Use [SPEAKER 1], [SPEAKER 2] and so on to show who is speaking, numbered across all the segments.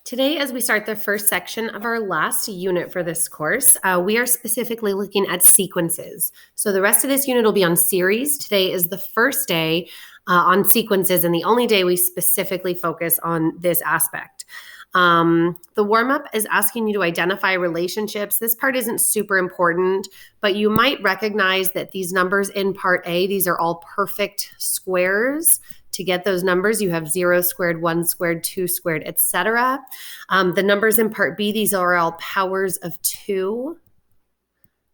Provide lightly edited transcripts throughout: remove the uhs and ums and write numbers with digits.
[SPEAKER 1] Today, as we start the first section of our last unit for this course, we are specifically looking at sequences. So the rest of this unit will be on series. Today is the first day on sequences and the only day we specifically focus on this aspect. The warm-up is asking you to identify relationships. This part isn't super important, but you might recognize that these numbers in part A, these are all perfect squares. To get those numbers, you have 0 squared, 1 squared, 2 squared, etc. The numbers in part B, these are all powers of 2.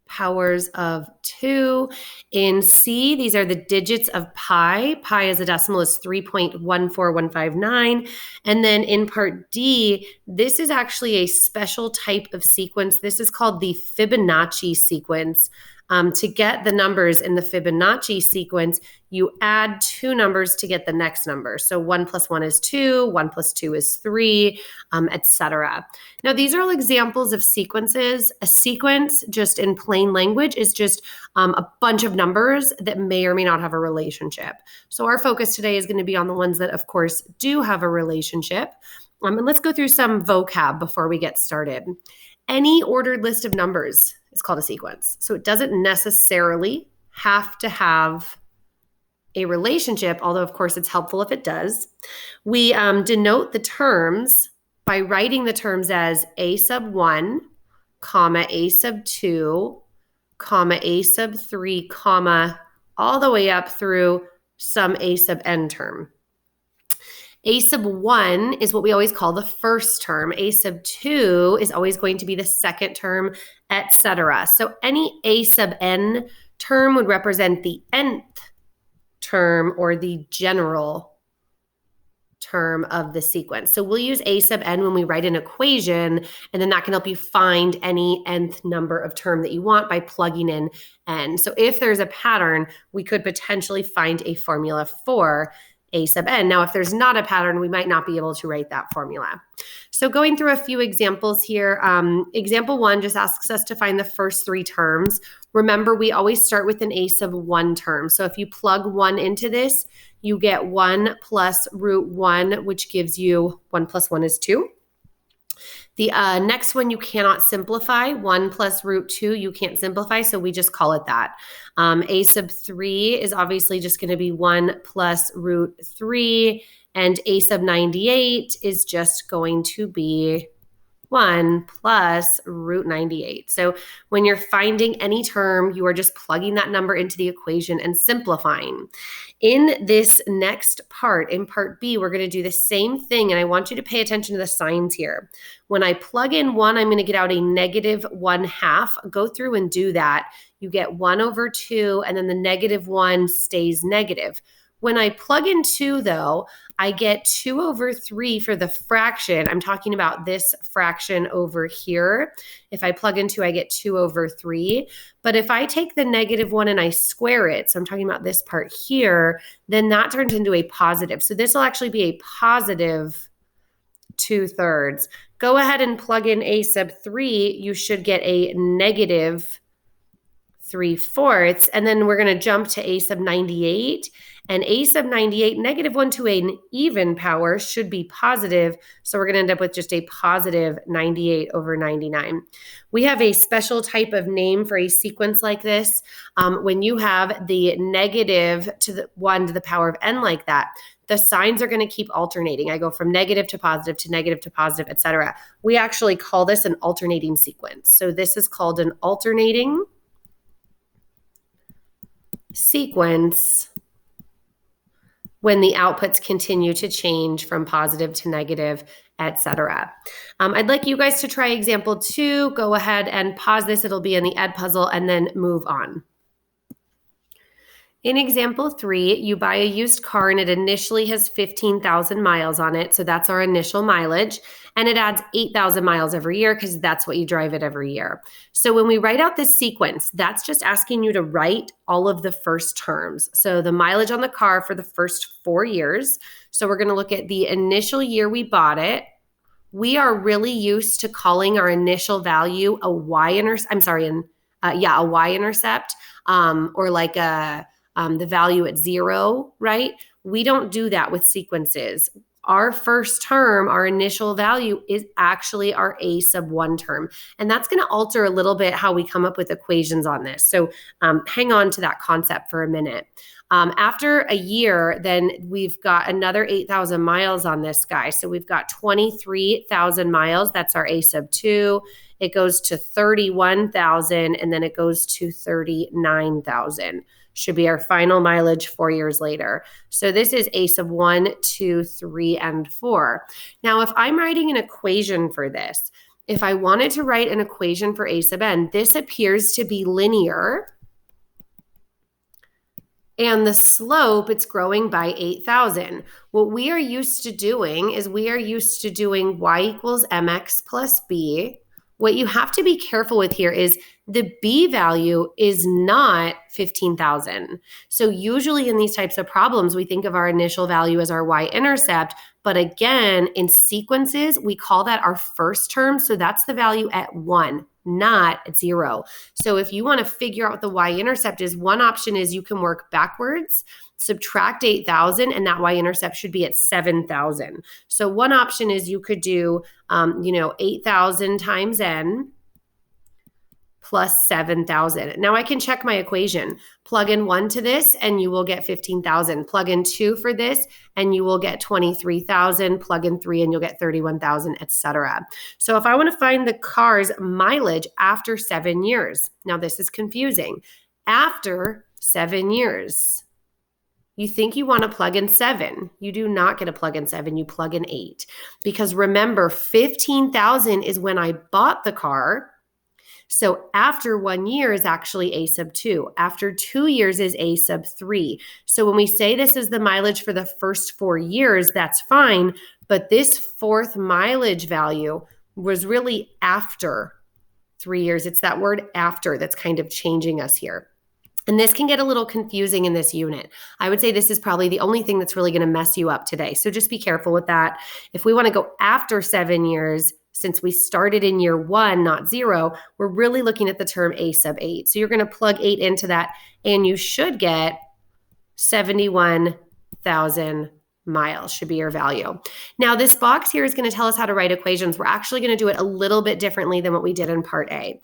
[SPEAKER 1] Powers of 2. In C, these are the digits of pi. Pi as a decimal is 3.14159. And then in part D, this is actually a special type of sequence. This is called the Fibonacci sequence. To get the numbers in the Fibonacci sequence, you add 2 numbers to get the next number. So 1 plus 1 is 2, 1 plus 2 is 3, etc. Now, these are all examples of sequences. A sequence, just in plain language, is just a bunch of numbers that may or may not have a relationship. So our focus today is going to be on the ones that, of course, do have a relationship. And let's go through some vocab before we get started. Any ordered list of numbers is called a sequence. So it doesn't necessarily have to have a relationship, although of course it's helpful if it does. We denote the terms by writing the terms as a sub 1, comma, a sub 2, comma, a sub 3, comma, all the way up through some a sub n term. A sub 1 is what we always call the first term. A sub 2 is always going to be the second term, etc. So any a sub n term would represent the nth term or the general term of the sequence. So we'll use a sub n when we write an equation, and then that can help you find any nth number of term that you want by plugging in n. So if there's a pattern, we could potentially find a formula for a sub n. Now, if there's not a pattern, we might not be able to write that formula. So going through a few examples here, example 1 just asks us to find the first 3 terms. Remember, we always start with an a sub 1 term. So if you plug 1 into this, you get 1 plus root 1, which gives you 1 plus 1 is 2. The next one you cannot simplify. 1 plus root 2 you can't simplify, so we just call it that. A sub 3 is obviously just going to be 1 plus root 3, and a sub 98 is just going to be 1 plus root 98. So when you're finding any term, you are just plugging that number into the equation and simplifying. In this next part, in part B, we're going to do the same thing, and I want you to pay attention to the signs here. When I plug in 1, I'm going to get out a negative 1/2. Go through and do that. You get 1 over 2, and then the negative 1 stays negative. When I plug in 2, though, I get 2 over 3 for the fraction. I'm talking about this fraction over here. If I plug in 2, I get 2 over 3. But if I take the negative 1 and I square it, so I'm talking about this part here, then that turns into a positive. So this will actually be a positive 2/3. Go ahead and plug in a sub 3. You should get a negative 3/4. And then we're going to jump to a sub 98. And a sub 98, negative 1 to an even power should be positive. So we're going to end up with just a positive 98 over 99. We have a special type of name for a sequence like this. When you have the negative to the 1 to the power of n like that, the signs are going to keep alternating. I go from negative to positive, etc. We actually call this an alternating sequence. So this is called an alternating sequence when the outputs continue to change from positive to negative, etc. I'd like you guys to try example 2. Go ahead and pause this. It'll be in the Edpuzzle, and then move on. In example 3, you buy a used car and it initially has 15,000 miles on it. So that's our initial mileage. And it adds 8,000 miles every year because that's what you drive it every year. So when we write out this sequence, that's just asking you to write all of the first terms. So the mileage on the car for the first 4 years. So we're going to look at the initial year we bought it. We are really used to calling our initial value a y-intercept, a y-intercept, or like the value at 0, right? We don't do that with sequences. our first term, our initial value, is actually our A sub 1 term. And that's going to alter a little bit how we come up with equations on this. So hang on to that concept for a minute. After a year, then we've got another 8,000 miles on this guy. So we've got 23,000 miles. That's our A sub 2. It goes to 31,000, and then it goes to 39,000. Should be our final mileage 4 years later. So this is A sub 1, 2, 3, and 4. Now, if I'm writing an equation for this, if I wanted to write an equation for A sub n, this appears to be linear. And the slope, it's growing by 8,000. What we are used to doing is we are used to doing y equals mx plus b. What you have to be careful with here is the b value is not 15,000. So usually in these types of problems, we think of our initial value as our y-intercept. But again, in sequences, we call that our first term. So that's the value at 1, not at 0. So if you want to figure out what the y-intercept is, one option is you can work backwards, subtract 8,000, and that y-intercept should be at 7,000. So one option is you could do, 8,000 times n plus 7,000. Now I can check my equation. Plug in 1 to this and you will get 15,000. Plug in 2 for this and you will get 23,000. Plug in 3 and you'll get 31,000, etc. So if I want to find the car's mileage after 7 years, now this is confusing. After 7 years, you think you want to plug in 7. You do not get a plug in 7. You plug in 8. Because remember, 15,000 is when I bought the car. So after 1 year is actually A sub 2. After 2 years is A sub 3. So when we say this is the mileage for the first 4 years, that's fine. But this fourth mileage value was really after 3 years. It's that word after that's kind of changing us here. And this can get a little confusing in this unit. I would say this is probably the only thing that's really going to mess you up today. So just be careful with that. If we want to go after 7 years, since we started in year 1, not 0, we're really looking at the term A sub 8. So you're going to plug 8 into that, and you should get 71,000 miles should be your value. Now, this box here is going to tell us how to write equations. We're actually going to do it a little bit differently than what we did in part A.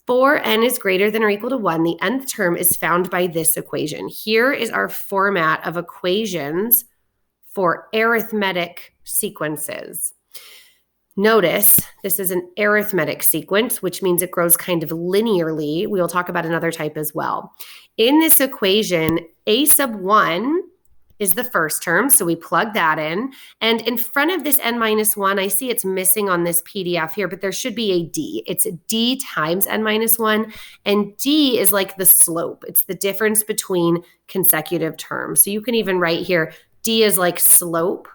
[SPEAKER 1] For n is greater than or equal to 1, the nth term is found by this equation. Here is our format of equations for arithmetic sequences. Notice this is an arithmetic sequence, which means it grows kind of linearly. We'll talk about another type as well. In this equation, A sub 1 is the first term, so we plug that in. And in front of this n minus 1, I see it's missing on this PDF here, but there should be a d. It's d times n minus 1, and d is like the slope. It's the difference between consecutive terms. So you can even write here, d is like slope,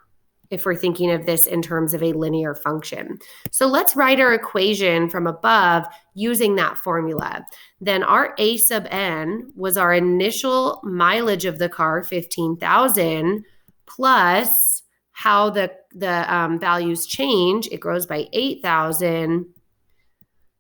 [SPEAKER 1] if we're thinking of this in terms of a linear function. So let's write our equation from above using that formula. Then our A sub n was our initial mileage of the car, 15,000, plus how the values change. It grows by 8,000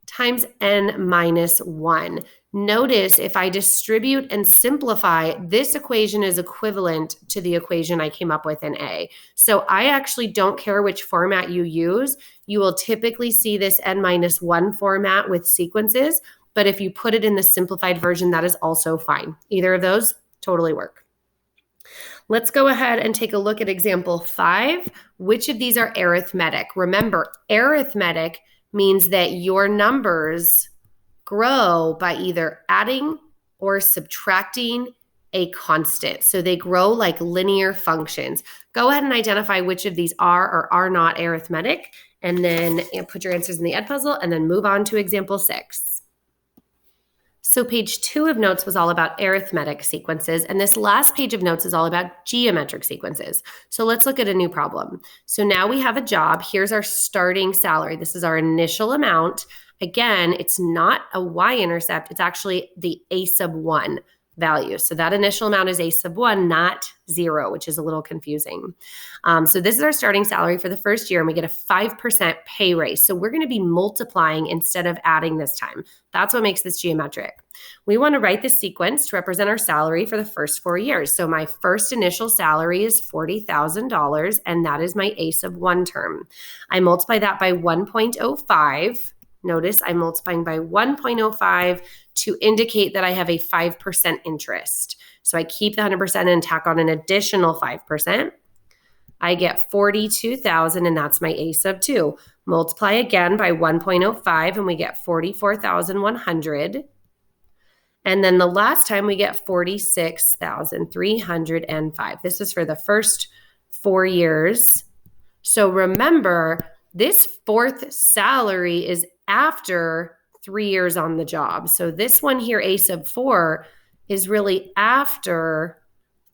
[SPEAKER 1] times n minus 1. Notice if I distribute and simplify, this equation is equivalent to the equation I came up with in A. So I actually don't care which format you use. You will typically see this n minus 1 format with sequences, but if you put it in the simplified version, that is also fine. Either of those totally work. Let's go ahead and take a look at example 5. Which of these are arithmetic? Remember, arithmetic means that your numbers grow by either adding or subtracting a constant. So they grow like linear functions. Go ahead and identify which of these are or are not arithmetic, and then put your answers in the Edpuzzle, and then move on to example 6. So page 2 of notes was all about arithmetic sequences, and this last page of notes is all about geometric sequences. So let's look at a new problem. So now we have a job. Here's our starting salary. This is our initial amount. Again, it's not a y-intercept. It's actually the A sub 1 value. So that initial amount is A sub 1, not 0, which is a little confusing. So this is our starting salary for the first year, and we get a 5% pay raise. So we're going to be multiplying instead of adding this time. That's what makes this geometric. We want to write the sequence to represent our salary for the first 4 years. So my first initial salary is $40,000, and that is my ACE of 1 term. I multiply that by 1.05. Notice I'm multiplying by 1.05 to indicate that I have a 5% interest. So I keep the 100% and tack on an additional 5%. I get 42,000, and that's my ACE of 2. Multiply again by 1.05, and we get 44,100. And then the last time we get 46,305. This is for the first 4 years. So remember, this fourth salary is after 3 years on the job. So this one here, ACE of 4, is really after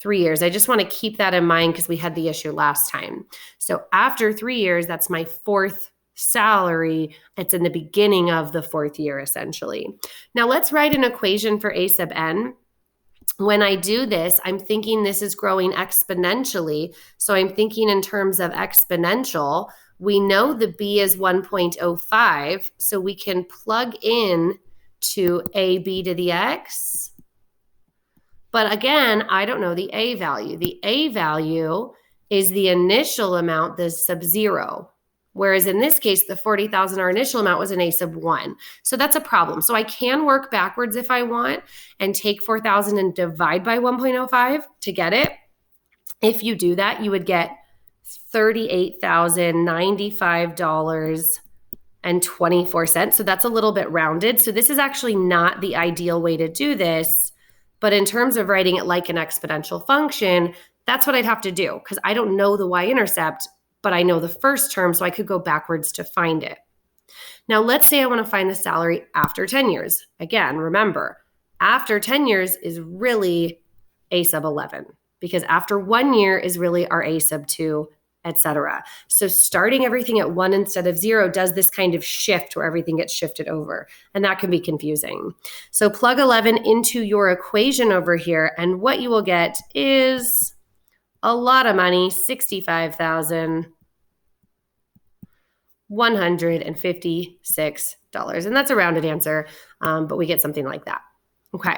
[SPEAKER 1] 3 years. I just want to keep that in mind because we had the issue last time. So after 3 years, that's my fourth salary. It's in the beginning of the fourth year, essentially. Now let's write an equation for A sub n. When I do this, I'm thinking this is growing exponentially. So I'm thinking in terms of exponential. We know the b is 1.05, so we can plug in to ab to the x. But again, I don't know the a value. The a value is the initial amount, the sub 0. Whereas in this case, the 40,000, our initial amount was an A sub 1. So that's a problem. So I can work backwards if I want and take 4,000 and divide by 1.05 to get it. If you do that, you would get $38,095.24. So that's a little bit rounded. So this is actually not the ideal way to do this. But in terms of writing it like an exponential function, that's what I'd have to do because I don't know the y-intercept, but I know the first term, so I could go backwards to find it. Now, let's say I want to find the salary after 10 years. Again, remember, after 10 years is really A sub 11 because after 1 year is really our A sub 2, etc. So starting everything at 1 instead of 0 does this kind of shift where everything gets shifted over, and that can be confusing. So plug 11 into your equation over here, and what you will get is a lot of money, $65,156. And that's a rounded answer, but we get something like that. Okay.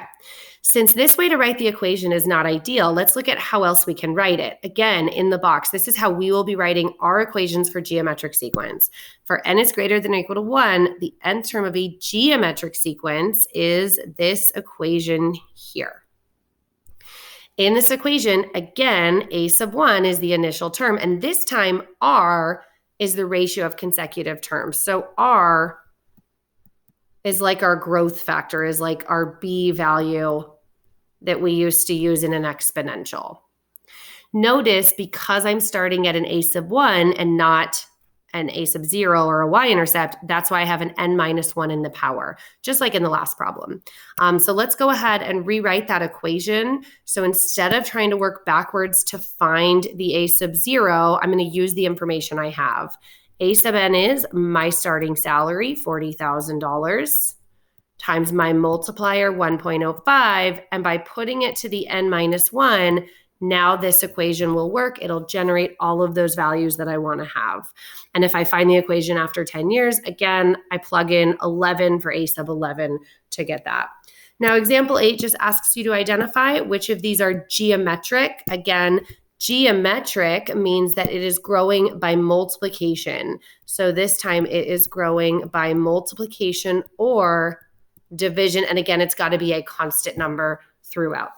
[SPEAKER 1] Since this way to write the equation is not ideal, let's look at how else we can write it. Again, in the box, this is how we will be writing our equations for geometric sequence. For n is greater than or equal to 1, the nth term of a geometric sequence is this equation here. In this equation, again, A sub 1 is the initial term, and this time R is the ratio of consecutive terms. So R is like our growth factor, is like our B value that we used to use in an exponential. Notice, because I'm starting at an A sub 1 and not an A sub 0 or a y-intercept, that's why I have an n minus 1 in the power, just like in the last problem. So let's go ahead and rewrite that equation. So instead of trying to work backwards to find the A sub 0, I'm going to use the information I have. A sub n is my starting salary, $40,000, times my multiplier, 1.05, and by putting it to the n minus 1, now this equation will work. It'll generate all of those values that I want to have. And if I find the equation after 10 years, again, I plug in 11 for A sub 11 to get that. Now, example 8 just asks you to identify which of these are geometric. Again, geometric means that it is growing by multiplication. So this time it is growing by multiplication or division. And again, it's got to be a constant number throughout.